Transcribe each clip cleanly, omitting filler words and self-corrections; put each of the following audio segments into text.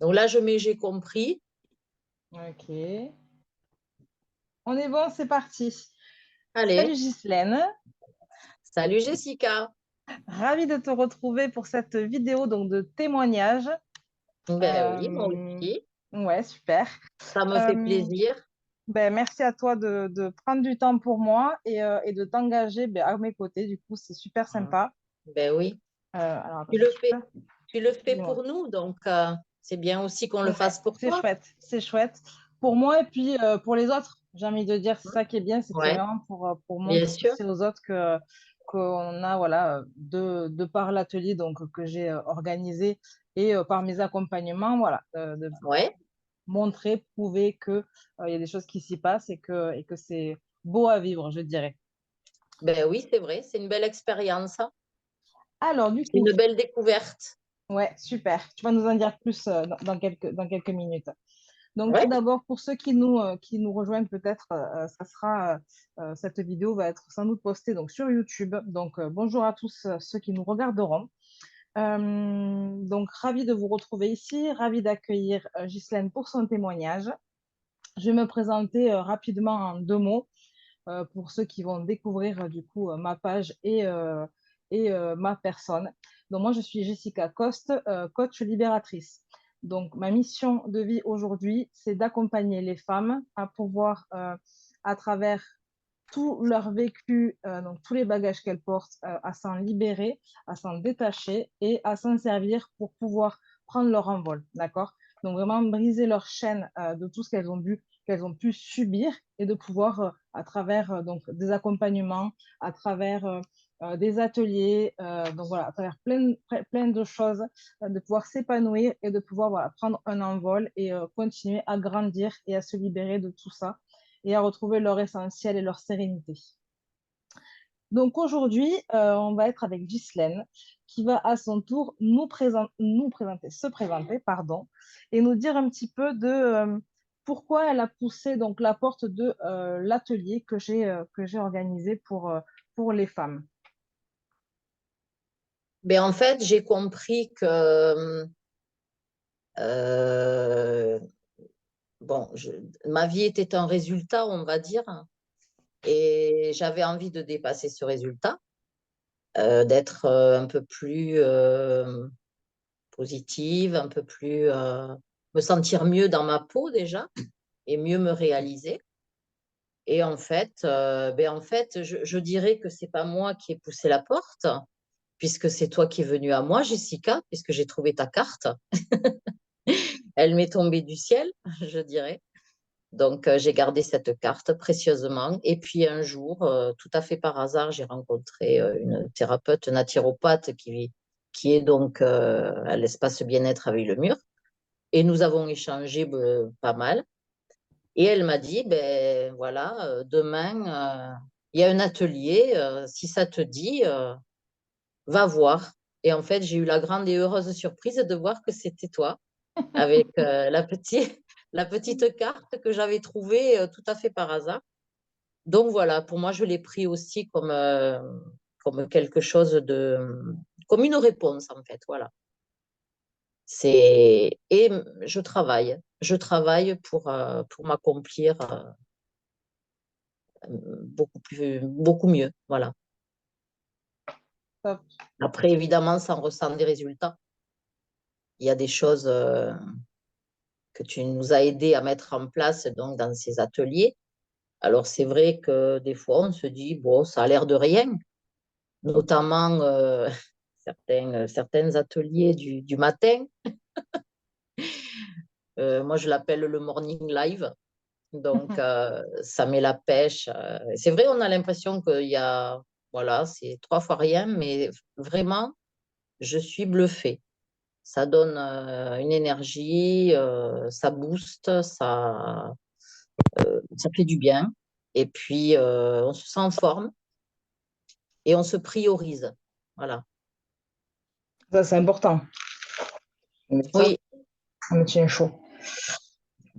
Donc là, je mets j'ai compris. Ok. On est bon, c'est parti. Salut Allez, Ghislaine, salut Jessica. ravie de te retrouver pour cette vidéo donc de témoignage. Ben oui, moi Euh, aussi. ouais, super. Ça me fait Euh, plaisir. ben, merci à toi de prendre du temps pour moi et de t'engager ben, à mes côtés. Du coup, c'est super Hein. sympa. Ben oui, Alors, attends, tu si le tu fais. peux, Tu le fais dis-moi. pour nous, donc c'est bien aussi qu'on le Ouais, fasse pour c'est toi. chouette, c'est chouette. Pour moi et puis pour les autres, j'ai envie de dire, c'est Hein. ça qui est bien, c'est que c'est Ouais, vraiment pour bien montrer sûr. aussi aux autres que qu'on a, voilà, de par l'atelier donc que j'ai organisé et par mes accompagnements, voilà, de Ouais, montrer, prouver que il y a des choses qui s'y passent et que c'est beau à vivre, je dirais. ben oui, c'est vrai. C'est une belle expérience, hein. Alors, du C'est coup, une belle découverte. ouais, super. Tu vas nous en dire plus dans quelques minutes. Donc, tout Ouais, d'abord, pour ceux qui nous rejoignent, peut-être, cette vidéo va être sans doute postée donc, sur YouTube. Donc, bonjour à tous ceux qui nous regarderont. Donc, ravi de vous retrouver ici, ravi d'accueillir Ghislaine pour son témoignage. Je vais me présenter rapidement en 2 mots pour ceux qui vont découvrir du coup ma page et ma personne. Donc moi, je suis Jessica Coste, coach libératrice. Donc ma mission de vie aujourd'hui, c'est d'accompagner les femmes à pouvoir, à travers tout leur vécu, donc tous les bagages qu'elles portent, à s'en libérer, à s'en détacher et à s'en servir pour pouvoir prendre leur envol, d'accord? Donc vraiment briser leur chaîne de tout ce qu'elles ont pu subir et de pouvoir, à travers donc des accompagnements, à travers des ateliers, donc voilà, à travers plein de choses, de pouvoir s'épanouir et de pouvoir voilà, prendre un envol et continuer à grandir et à se libérer de tout ça et à retrouver leur essentiel et leur sérénité. Donc aujourd'hui, on va être avec Ghislaine qui va à son tour se présenter, pardon, et nous dire un petit peu de pourquoi elle a poussé donc la porte de l'atelier que j'ai organisé pour les femmes. ben en fait, j'ai compris que euh, bon, ma vie était un résultat, on va dire, et j'avais envie de dépasser ce résultat, d'être un peu plus positive, un peu plus me sentir mieux dans ma peau déjà et mieux me réaliser. Et en fait, je dirais que c'est pas moi qui ai poussé la porte, puisque c'est toi qui es venue à moi, Jessica, puisque j'ai trouvé ta carte. Elle m'est tombée du ciel, je dirais. Donc, j'ai gardé cette carte précieusement. Et puis, un jour, tout à fait par hasard, j'ai rencontré une thérapeute naturopathe qui est donc à l'espace bien-être avec le mur. Et nous avons échangé pas mal. Et elle m'a dit, ben voilà, demain, il y a un atelier. Si ça te dit, va voir. Et en fait, j'ai eu la grande et heureuse surprise de voir que c'était toi avec la petite carte que j'avais trouvée tout à fait par hasard. Donc voilà, pour moi, je l'ai pris aussi comme quelque chose comme une réponse en fait. Voilà. Et je travaille pour m'accomplir beaucoup mieux. Voilà. Top. Après, évidemment, ça ressent des résultats. Il y a des choses que tu nous as aidé à mettre en place donc dans ces ateliers. Alors, c'est vrai que des fois, on se dit, bon, ça a l'air de rien, notamment certains ateliers du matin. Moi, je l'appelle le morning live. Donc, ça met la pêche. C'est vrai, on a l'impression qu'il y a, voilà, c'est 3 fois rien, mais vraiment, je suis bluffée. Ça donne une énergie, ça booste, ça fait du bien. Et puis, on se sent en forme et on se priorise. Voilà. Ça, c'est important. Mais ça, Oui, ça me tient chaud.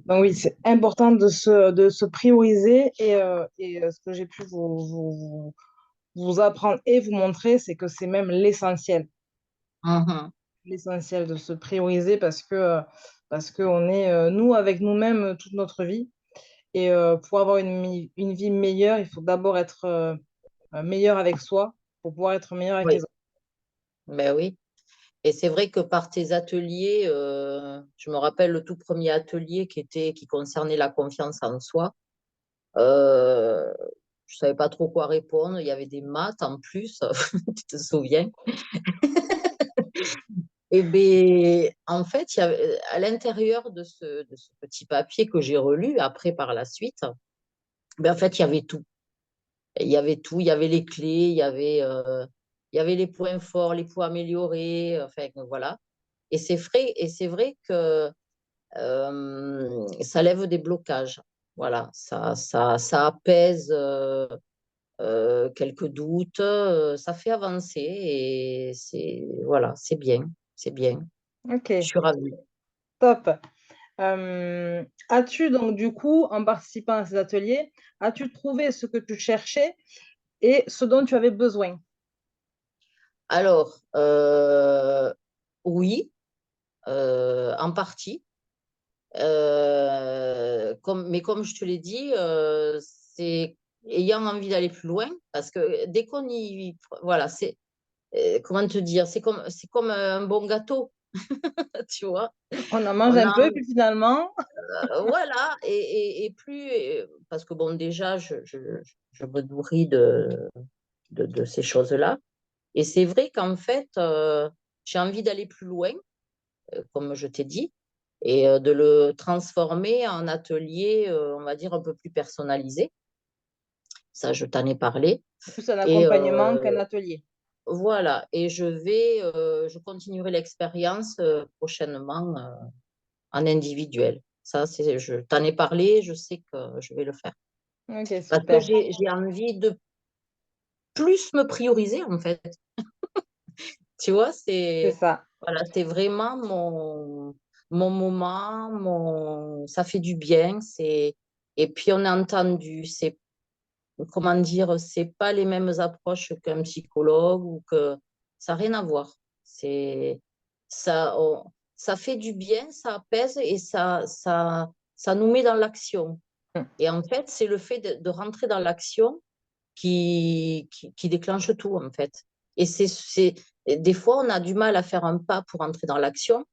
Donc oui, c'est important de se prioriser et ce que j'ai pu vous apprendre et vous montrer, c'est que c'est même l'essentiel. mhm, L'essentiel de se prioriser parce qu'on est, nous, avec nous-mêmes toute notre vie. Et pour avoir une vie meilleure, il faut d'abord être meilleur avec soi pour pouvoir être meilleur avec les Oui, autres. ben oui. Et c'est vrai que par tes ateliers, je me rappelle le tout premier atelier qui concernait la confiance en soi. Euh, je savais pas trop quoi répondre. Il y avait des maths en plus, tu te souviens? Et ben, en fait, à l'intérieur de ce petit papier que j'ai relu après par la suite, ben, en fait, il y avait tout. Il y avait tout. Il y avait les clés, il y avait les points forts, les points améliorés. Enfin, voilà. Et c'est vrai que ça lève des blocages. Voilà, ça apaise quelques doutes, ça fait avancer et voilà, c'est bien. Je Ok, suis ravie. top. As-tu donc du coup, en participant à ces ateliers, as-tu trouvé ce que tu cherchais et ce dont tu avais besoin? Alors, oui, en partie. Mais comme je te l'ai dit, c'est ayant envie d'aller plus loin, parce que dès qu'on y... Voilà, comment te dire, c'est comme un bon gâteau, tu vois. On en mange On un a, peu, puis finalement, voilà, et plus, parce que bon, déjà, je me nourris de ces choses-là. Et c'est vrai qu'en fait, j'ai envie d'aller plus loin, comme je t'ai dit, et de le transformer en atelier, on va dire, un peu plus personnalisé. Ça, je t'en ai parlé. plus un Et accompagnement qu'un atelier. voilà, et je continuerai l'expérience prochainement en individuel. Ça, je t'en ai parlé, je sais que je vais le faire. Ok, Parce que super. j'ai envie de plus me prioriser, en fait. Tu vois, C'est ça. voilà, c'est vraiment mon moment, ça fait du bien. Et puis, on a entendu, comment dire, c'est pas les mêmes approches qu'un psychologue ou que ça n'a rien à voir. C'est, ça fait du bien, ça apaise et ça nous met dans l'action. Mm. Et en fait, c'est le fait de rentrer dans l'action qui déclenche tout, en fait. Et des fois, on a du mal à faire un pas pour entrer dans l'action.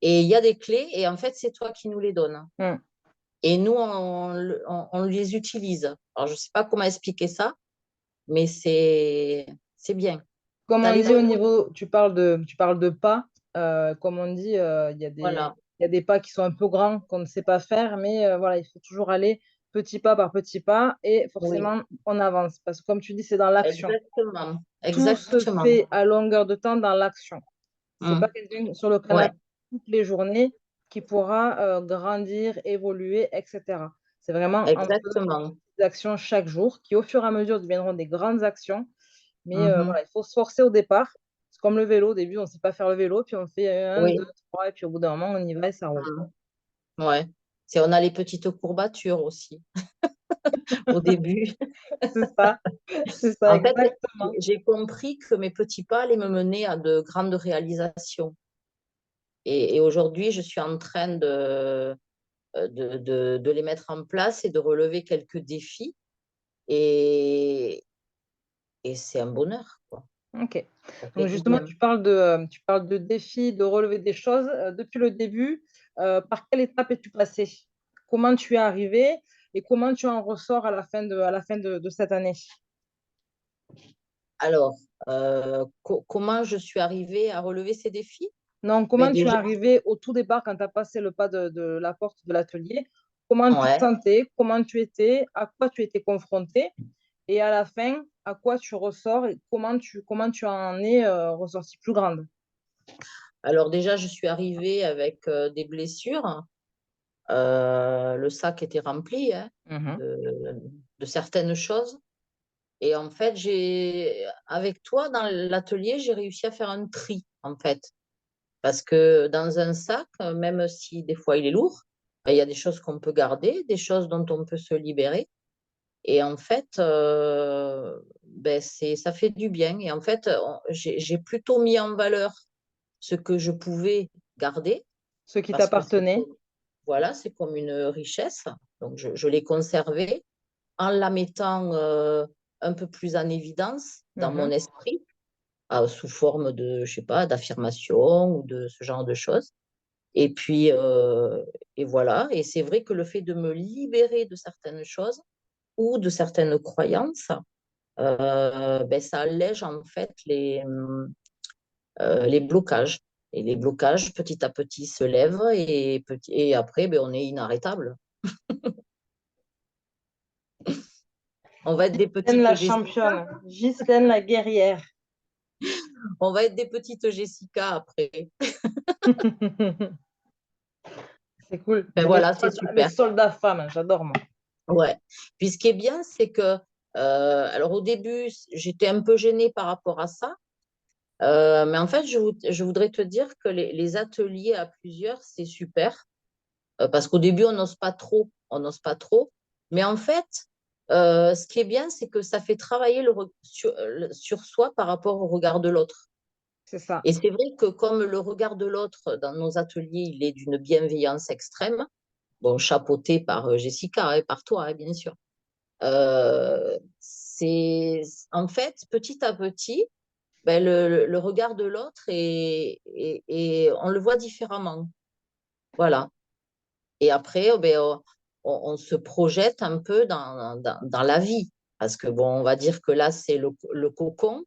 Et il y a des clés, et en fait, c'est toi qui nous les donnes. Mm. Et nous, on les utilise. Alors, je ne sais pas comment expliquer ça, mais c'est bien. Comme Tu as on les dit au bons niveau, tu parles de pas, comme on dit, Voilà, il y a des pas qui sont un peu grands qu'on ne sait pas faire, mais voilà, il faut toujours aller petit pas par petit pas et oui, forcément on avance. Parce que comme tu dis, c'est dans l'action. exactement, Tout se exactement. fait à longueur de temps dans l'action. C'est pas Mm. quelqu'un sur le Ouais, canapé toutes les journées qui pourra grandir, évoluer, etc. C'est vraiment en faisant exactement. des actions chaque jour qui, au fur et à mesure, deviendront des grandes actions. Mais Mhm. voilà, il faut se forcer au départ. C'est comme le vélo. Au début, on ne sait pas faire le vélo, puis on fait un, deux, Oui, trois, et puis au bout d'un moment, on y va et ça roule. mm. Ouais. On a les petites courbatures aussi au début. C'est ça, c'est ça, En fait, exactement. j'ai compris que mes petits pas allaient me mener à de grandes réalisations. Et aujourd'hui, je suis en train de les mettre en place et de relever quelques défis. Et, et c'est un bonheur, quoi. Ok. Ça fait Donc du justement, bien. tu parles de défis, de relever des choses. Depuis le début, par quelle étape es-tu passé? Comment tu es arrivé et comment tu en ressors à la fin de cette année? Alors, comment je suis arrivée à relever ces défis? Non, Ben comment tu es déjà, arrivé au tout départ quand tu as passé le pas de la porte de l'atelier? Comment tu te ouais. sentais? Comment tu étais? À quoi tu étais confronté? Et à la fin, à quoi tu ressors et comment tu en es ressorti plus grande? Alors déjà, je suis arrivée avec des blessures. Le sac était rempli, hein, Mhm. de certaines choses. Et en fait, avec toi, dans l'atelier, j'ai réussi à faire un tri, en fait. Parce que dans un sac, même si des fois il est lourd, ben, il y a des choses qu'on peut garder, des choses dont on peut se libérer. Et en fait, ben ça fait du bien. Et en fait, j'ai plutôt mis en valeur ce que je pouvais garder Ce qui parce que t'appartenait. voilà, c'est comme une richesse. Donc, je l'ai conservée en la mettant un peu plus en évidence dans mon Mhm. esprit, sous forme de, je sais pas, d'affirmation ou de ce genre de choses. Et puis, et voilà. Et c'est vrai que le fait de me libérer de certaines choses ou de certaines croyances, ben, ça allège en fait les blocages. Et les blocages, petit à petit, se lèvent et après, ben, on est inarrêtable. On va être des Ghislaine petites la Jessica. championne, Ghislaine la guerrière. On va être des petites Jessica après. C'est cool. Ben voilà, c'est Les super. soldats femmes, j'adore moi. Ouais. Puis ce qui est bien, c'est que, alors au début, j'étais un peu gênée par rapport à ça. Mais en fait, je voudrais te dire que les ateliers à plusieurs, c'est super. Parce qu'au début, on n'ose pas trop. On n'ose pas trop. Mais en fait, ce qui est bien, c'est que ça fait travailler sur soi par rapport au regard de l'autre. C'est ça. Et c'est vrai que comme le regard de l'autre dans nos ateliers, il est d'une bienveillance extrême, bon, chapeauté par Jessica et par toi, hein, bien sûr. C'est en fait petit à petit, ben, le regard de l'autre et on le voit différemment. Voilà. Et après, ben, on se projette un peu dans la vie. Parce que bon, on va dire que là, c'est le cocon,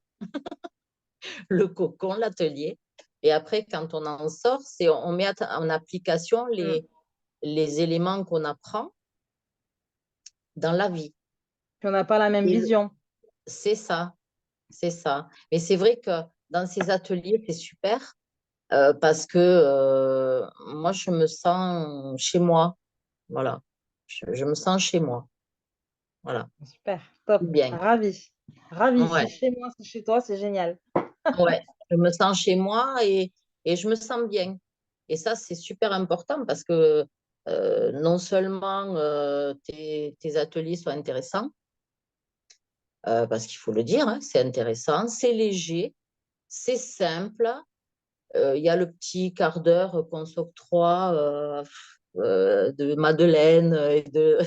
le cocon, l'atelier. Et après, quand on en sort, on met en application Mm. les éléments qu'on apprend dans la vie. Puis on n'a pas la même Et vision. c'est ça, c'est ça. Mais c'est vrai que dans ces ateliers, c'est super parce que moi, je me sens chez moi. Voilà. Je me sens chez moi. Voilà. Super, top, Bien. ravi. Ravi, c'est Ouais. chez moi, c'est chez toi, c'est génial. Ouais. Je me sens chez moi et je me sens bien. Et ça, c'est super important parce que non seulement tes ateliers sont intéressants, parce qu'il faut le dire, hein, c'est intéressant, c'est léger, c'est simple. Il y a le petit quart d'heure qu'on s'octroie de madeleine et de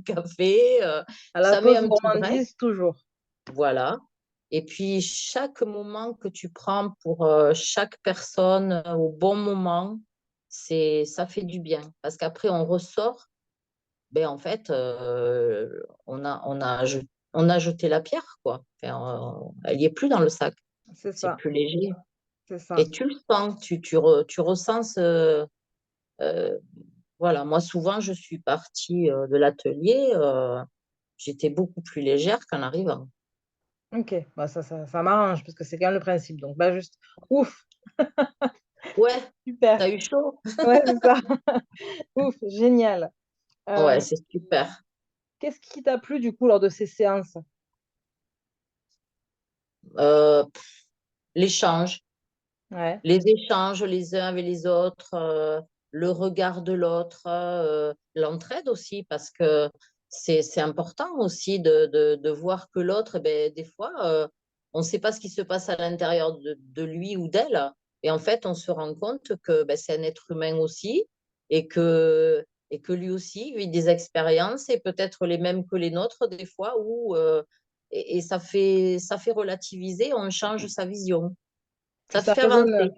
café. À la Ça met pause un petit brin, gourmandise, toujours. voilà. Et puis, chaque moment que tu prends pour chaque personne au bon moment, ça fait du bien. Parce qu'après, on ressort, ben, en fait, on a jeté la pierre, quoi. Enfin, elle n'y est plus dans le sac. C'est C'est ça, plus léger. c'est ça. Et tu le sens, tu ressens euh, voilà, moi souvent je suis partie de l'atelier, j'étais beaucoup plus légère qu'en arrivant. Ok, bah ça m'arrange parce que c'est quand même le principe. Donc, bah juste, ouf, Ouais, super. t'as eu chaud? Ouais, c'est ça. Ouf, génial. Ouais, Euh, c'est super. Qu'est-ce qui t'a plu du coup lors de ces séances? Euh, l'échange, Ouais, les échanges les uns avec les autres, le regard de l'autre, l'entraide aussi, parce que c'est important aussi de voir que l'autre, eh ben, des fois, on ne sait pas ce qui se passe à l'intérieur de lui ou d'elle. Et en fait, on se rend compte que ben, c'est un être humain aussi et que lui aussi vit des expériences et peut-être les mêmes que les nôtres des fois, et ça fait relativiser, on change sa vision. puis Ça te fait avancer.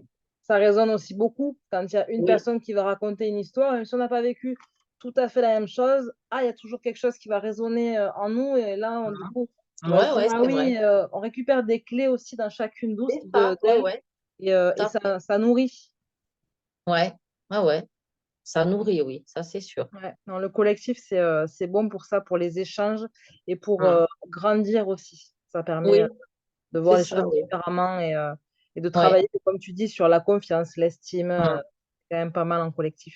ça résonne aussi beaucoup quand il y a une Oui. personne qui va raconter une histoire, même si on n'a pas vécu tout à fait la même chose, il y a toujours quelque chose qui va résonner en nous et là, du coup, on va Ouais, se dire, ouais, ah c'est vrai. oui, on récupère des clés aussi dans chacune C'est ça, ouais, d'elles ouais, tout et à fait. ça nourrit. Ouais, ouais, ouais. Ça nourrit, oui, ça c'est sûr. Ouais. Non, le collectif, c'est bon pour ça, pour les échanges et pour Mm. grandir aussi. Ça permet Oui, de voir c'est les ça, choses oui. différemment et de Ouais, travailler, comme tu dis, sur la confiance, l'estime, mm, c'est quand même pas mal en collectif.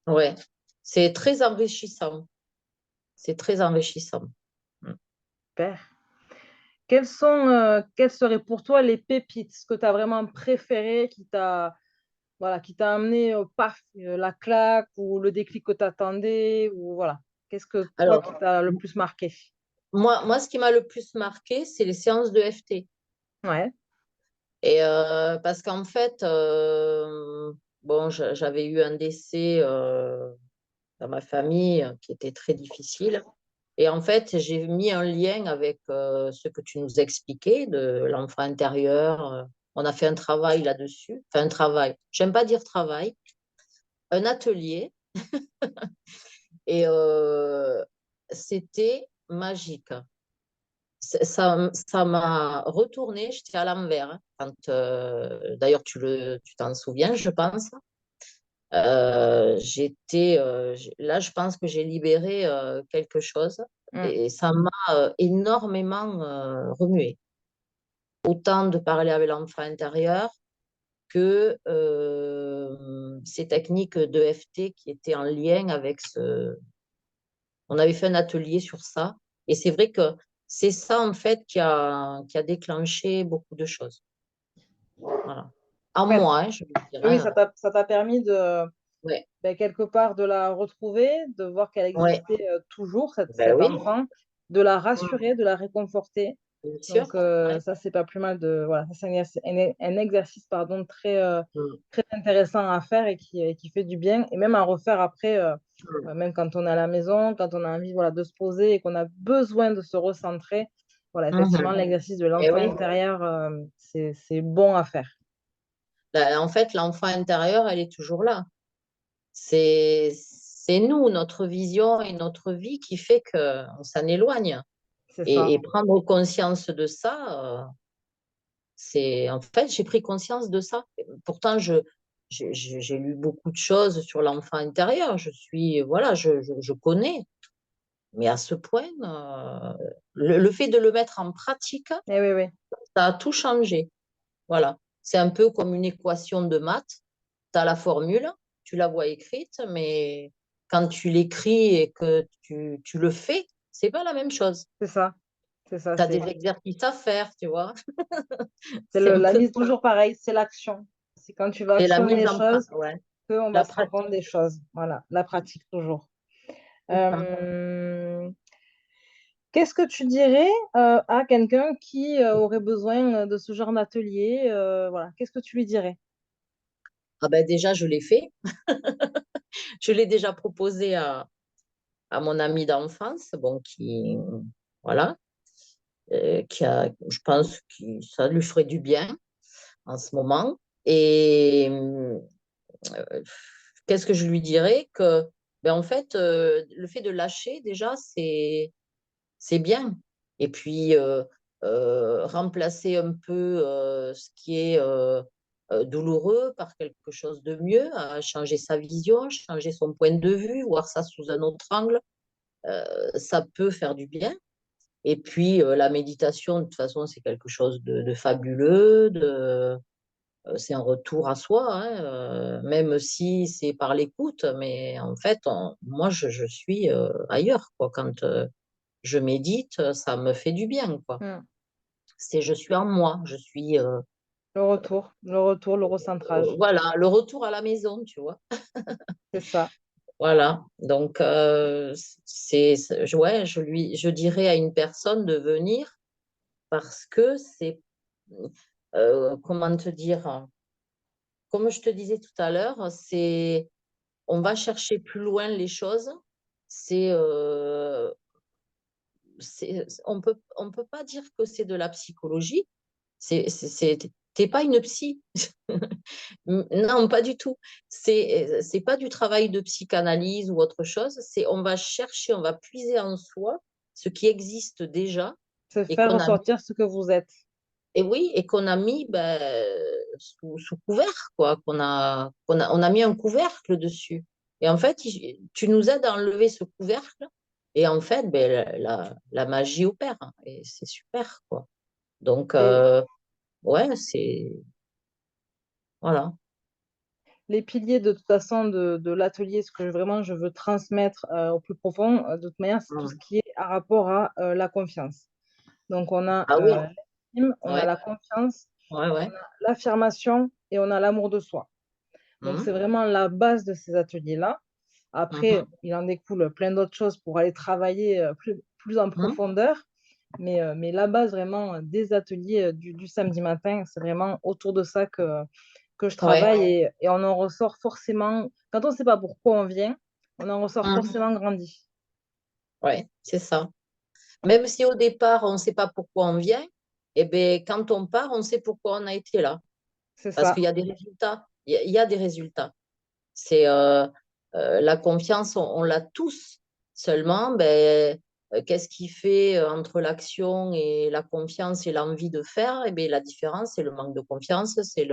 ouais. C'est très enrichissant. C'est très enrichissant. Mm. Super. Quelles seraient pour toi les pépites, ce que tu as vraiment préféré, voilà, qui t'a amené, paf, la claque ou le déclic que tu attendais, ou voilà. Qu'est-ce que toi qui Alors, t'a le plus marqué? moi, ce qui m'a le plus marqué, c'est les séances de FT. Ouais, Et parce qu'en fait, bon, j'avais eu un décès dans ma famille qui était très difficile. Et en fait, j'ai mis un lien avec ce que tu nous expliquais de l'enfant intérieur. On a fait un travail là-dessus. Enfin, un travail. J'aime pas dire travail. Un atelier. Et c'était magique. Ça m'a retourné, j'étais à l'envers, hein, d'ailleurs, tu t'en souviens, je pense. Là, je pense que j'ai libéré quelque chose Mm. et ça m'a énormément remué. Autant de parler avec l'enfant intérieur que ces techniques de FT qui étaient en lien avec ce. On avait fait un atelier sur ça et c'est vrai que c'est ça en fait qui a déclenché beaucoup de choses. Voilà. En Ouais, moi, hein, je veux dire. oui, Hein. ça t'a permis de, Ouais, ben, quelque part de la retrouver, de voir qu'elle ouais, existait toujours, ben cet oui, enfant, de la mm, rassurer, de la réconforter. bien sûr. Donc, Ouais. ça, c'est pas plus mal de. Voilà, ça, c'est un exercice pardon, Mm, très intéressant à faire et qui fait du bien. Et même à refaire après, mm, même quand on est à la maison, quand on a envie voilà, de se poser et qu'on a besoin de se recentrer. Voilà, effectivement, mhm. l'exercice de Eh l'enfant oui. intérieur, c'est bon à faire. En fait, l'enfant intérieur, elle est toujours là. C'est nous, notre vision et notre vie qui fait qu'on s'en éloigne. C'est ça. Et prendre conscience de ça, en fait, j'ai pris conscience de ça. Pourtant, j'ai lu beaucoup de choses sur l'enfant intérieur. Voilà, je connais. Mais à ce point, le fait de le mettre en pratique, Eh oui, oui, ça a tout changé. Voilà. C'est un peu comme une équation de maths. Tu as la formule, tu la vois écrite, mais quand tu l'écris et que tu le fais, c'est pas la même chose. c'est ça. C'est ça. Tu as des exercices à faire, tu vois. C'est C'est un la peu mise ça. toujours pareil, c'est l'action. C'est quand tu vas C'est la actionner mise les en pratique. choses Ouais, qu'on va la se rendre compte pratique, des choses. Voilà, la pratique toujours. c'est ça. Euh, Qu'est-ce que tu dirais à quelqu'un qui aurait besoin de ce genre d'atelier voilà, qu'est-ce que tu lui dirais? Ah ben déjà, je l'ai fait. Je l'ai déjà proposé à mon ami d'enfance, bon, voilà, je pense que ça lui ferait du bien en ce moment. Et qu'est-ce que je lui dirais que, ben en fait, le fait de lâcher déjà, c'est bien. Et puis remplacer un peu ce qui est douloureux par quelque chose de mieux, changer sa vision, changer son point de vue, voir ça sous un autre angle, ça peut faire du bien. Et puis la méditation, de toute façon, c'est quelque chose de fabuleux, c'est un retour à soi, hein, même si c'est par l'écoute, mais en fait, moi, je suis ailleurs, quoi. Quand je médite, ça me fait du bien, quoi. Hmm. Je suis en moi, Le retour, le recentrage. voilà, le retour à la maison, tu vois. C'est ça. Voilà, donc ouais, je dirais à une personne de venir parce que comment te dire, comme je te disais tout à l'heure, on va chercher plus loin les choses. C'est, euh, on peut pas dire que c'est de la psychologie. T'es pas une psy. Non, pas du tout. C'est pas du travail de psychanalyse ou autre chose. On va chercher, on va puiser en soi ce qui existe déjà C'est et faire qu'on a ressortir ce que vous êtes. et oui, et qu'on a mis ben, sous couvert, quoi, on a mis un couvercle dessus. Et en fait, tu nous aides à enlever ce couvercle, et en fait, ben, la magie opère, hein, et c'est super, quoi. Donc, Et ouais, voilà. les piliers de toute façon de l'atelier, ce que vraiment je veux transmettre au plus profond, de toute manière, c'est tout ce Mm. qui est à rapport à la confiance. Donc, on a Ah oui, l'estime, on a ouais, la confiance, ouais, on ouais. a l'affirmation et on a l'amour de soi. Donc, c'est Mm, vraiment la base de ces ateliers-là. Après, mhm, il en découle plein d'autres choses pour aller travailler plus en mm. profondeur. Mais la base vraiment des ateliers du samedi matin, c'est vraiment autour de ça que je Ouais. travaille et on en ressort forcément, quand on ne sait pas pourquoi on vient, on en ressort Mhm. forcément grandi. Ouais, c'est ça. Même si au départ, on ne sait pas pourquoi on vient, eh ben, quand on part, on sait pourquoi on a été là. C'est Parce ça. qu'il y a des résultats. Il y a des résultats. C'est la confiance, on l'a tous. Seulement, ben, qu'est-ce qui fait entre l'action et la confiance et l'envie de faire? Eh ben, la différence, c'est le manque de confiance, c'est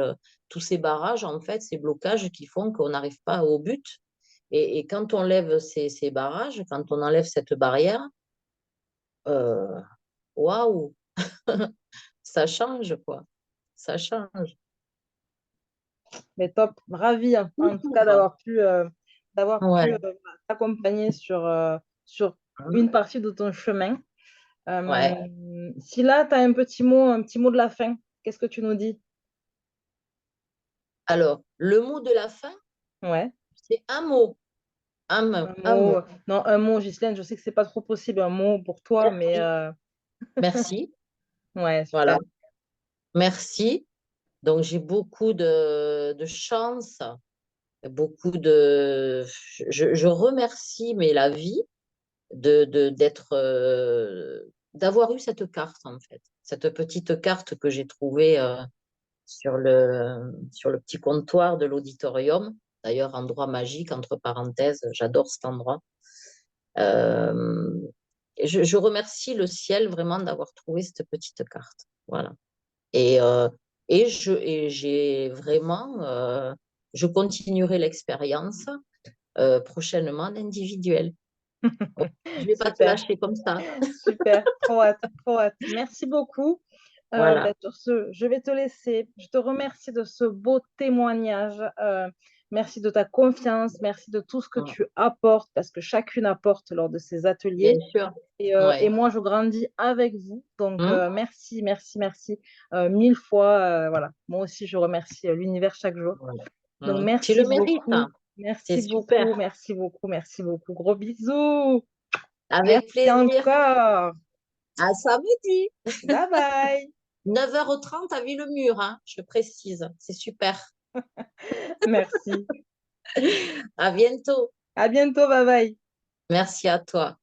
tous ces barrages, en fait, ces blocages qui font qu'on n'arrive pas au but. Et quand on lève ces barrages, quand on enlève cette barrière, euh, waouh, ça change, quoi. Ça change. Mais top, ravi hein, Tout en tout cas s'ouvre. d'avoir pu Ouais, t'accompagner sur une partie de ton chemin. ouais. Si là, tu as un petit mot de la fin, qu'est-ce que tu nous dis? Alors, le mot de la fin, Ouais, c'est un mot. Un mot. un Un mot. mot. Non, un mot, Ghislaine, je sais que c'est pas trop possible, un mot pour toi, mais Merci. Merci. ouais, Voilà. super. Merci. Donc, j'ai beaucoup de chance, beaucoup de. Je remercie, mais la vie d'être, d'avoir eu cette carte, en fait. Cette petite carte que j'ai trouvée sur le petit comptoir de l'auditorium. D'ailleurs, endroit magique, entre parenthèses. J'adore cet endroit. Euh, je remercie le ciel vraiment d'avoir trouvé cette petite carte. Voilà. Et, et j'ai vraiment, je continuerai l'expérience prochainement en individuel. Je ne vais pas te Super. lâcher comme ça. Super, trop hâte, trop hâte. Merci beaucoup. Voilà. Ben, sur ce, je vais te laisser. Je te remercie de ce beau témoignage. Merci de ta confiance. Merci de tout ce que tu apportes, parce que chacune apporte lors de ces Bien ateliers. sûr. Et Ouais. moi, je grandis avec vous. Donc, Hum, merci, merci, merci mille fois. Voilà. Moi aussi, je remercie l'univers chaque jour. voilà. Donc, Tu le merci mérites, beaucoup. hein. C'est Merci super. beaucoup, merci beaucoup, merci beaucoup. Gros bisous. Avec Merci plaisir. encore. À samedi. Bye bye. 9h30 à Villemur, hein, je précise. C'est super. Merci. À bientôt. À bientôt. Bye bye. Merci à toi.